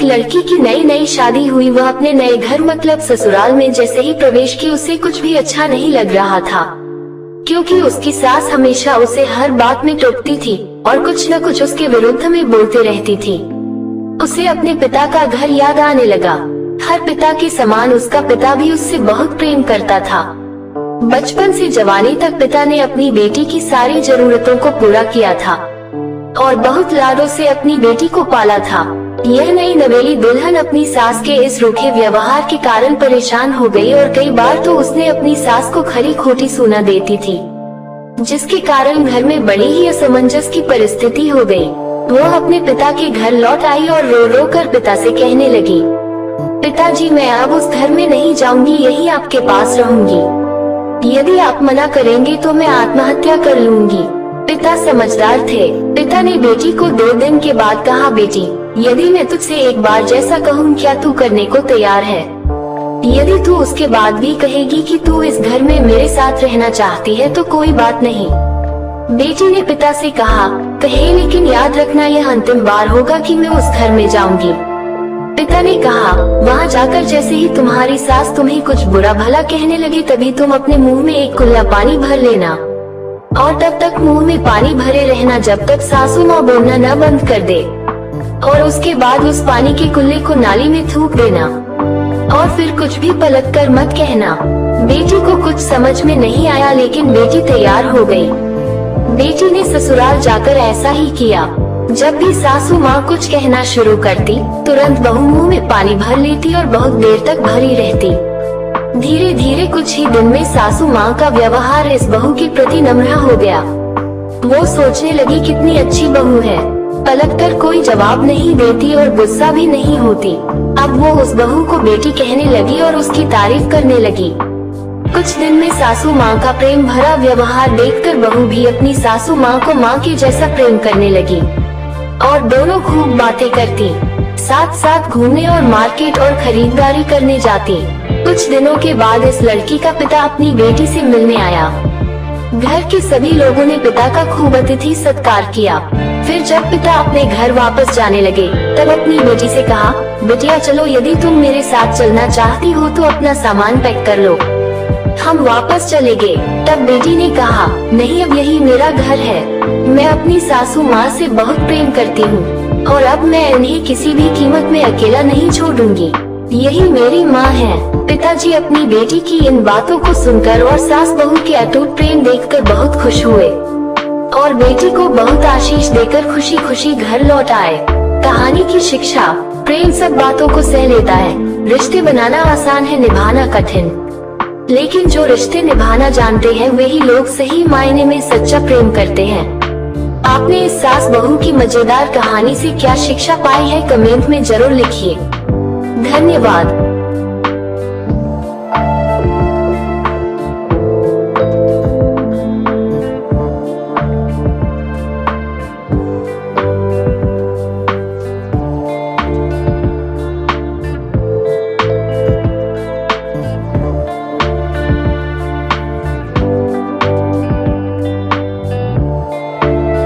लड़की की नई नई शादी हुई, वह अपने नए घर मतलब ससुराल में जैसे ही प्रवेश की उसे कुछ भी अच्छा नहीं लग रहा था, क्योंकि उसकी सास हमेशा उसे हर बात में टोकती थी और कुछ न कुछ उसके विरुद्ध में बोलते रहती थी। उसे अपने पिता का घर याद आने लगा। हर पिता के समान उसका पिता भी उससे बहुत प्रेम करता था। बचपन से जवानी तक पिता ने अपनी बेटी की सारी जरूरतों को पूरा किया था और बहुत लाडों से अपनी बेटी को पाला था। यह नई नवेली दुल्हन अपनी सास के इस रूखे व्यवहार के कारण परेशान हो गई और कई बार तो उसने अपनी सास को खरी खोटी सुना देती थी, जिसके कारण घर में बड़ी ही असमंजस की परिस्थिति हो गई। वो अपने पिता के घर लौट आई और रो रो कर पिता से कहने लगी, पिताजी मैं अब उस घर में नहीं जाऊंगी, यही आपके पास रहूंगी। यदि आप मना करेंगे तो मैं आत्महत्या कर लूंगी। पिता समझदार थे। पिता ने बेटी को 2 दिन के बाद कहा, बेटी यदि मैं तुझसे एक बार जैसा कहूँ क्या तू करने को तैयार है? यदि तू उसके बाद भी कहेगी कि तू इस घर में मेरे साथ रहना चाहती है तो कोई बात नहीं। बेटी ने पिता से कहा, कहे लेकिन याद रखना यह अंतिम बार होगा कि मैं उस घर में जाऊंगी। पिता ने कहा, वहाँ जाकर जैसे ही तुम्हारी सास तुम्हें कुछ बुरा भला कहने लगे तभी तुम अपने मुंह में एक कुल्ला पानी भर लेना और तब तक मुंह में पानी भरे रहना जब तक सासू माँ बोलना न बंद कर दे, और उसके बाद उस पानी के कुल्ले को नाली में थूक देना और फिर कुछ भी पलट कर मत कहना। बेटी को कुछ समझ में नहीं आया लेकिन बेटी तैयार हो गई। बेटी ने ससुराल जाकर ऐसा ही किया। जब भी सासू माँ कुछ कहना शुरू करती तुरंत बहू मुंह में पानी भर लेती और बहुत देर तक भरी रहती। धीरे धीरे कुछ ही दिन में सासू माँ का व्यवहार इस बहू के प्रति नम्र हो गया। वो सोचने लगी कितनी अच्छी बहू है, पलटकर कोई जवाब नहीं देती और गुस्सा भी नहीं होती। अब वो उस बहू को बेटी कहने लगी और उसकी तारीफ करने लगी। कुछ दिन में सासू माँ का प्रेम भरा व्यवहार देखकर बहू भी अपनी सासू माँ को माँ के जैसा प्रेम करने लगी और दोनों खूब बातें करती, साथ साथ घूमने और मार्केट और खरीदारी करने जाती। कुछ दिनों के बाद इस लड़की का पिता अपनी बेटी से मिलने आया। घर के सभी लोगों ने पिता का खूब अतिथि सत्कार किया। फिर जब पिता अपने घर वापस जाने लगे तब अपनी बेटी से कहा, बेटिया चलो, यदि तुम मेरे साथ चलना चाहती हो तो अपना सामान पैक कर लो, हम वापस चले गए। तब बेटी ने कहा, नहीं अब यही मेरा घर है, मैं अपनी सासू माँ से बहुत प्रेम करती हूँ और अब मैं इन्हें किसी भी कीमत में अकेला नहीं छोड़ूंगी, यही मेरी माँ है। पिताजी अपनी बेटी की इन बातों को सुनकर और सास बहू के अटूट प्रेम देखकर बहुत खुश हुए और बेटी को बहुत आशीष देकर खुशी खुशी घर लौट आए। कहानी की शिक्षा, प्रेम सब बातों को सह लेता है। रिश्ते बनाना आसान है, निभाना कठिन, लेकिन जो रिश्ते निभाना जानते हैं वही लोग सही मायने में सच्चा प्रेम करते हैं। आपने इस सास बहू की मजेदार कहानी से क्या शिक्षा पाई है, कमेंट में जरूर लिखिए। धन्यवाद।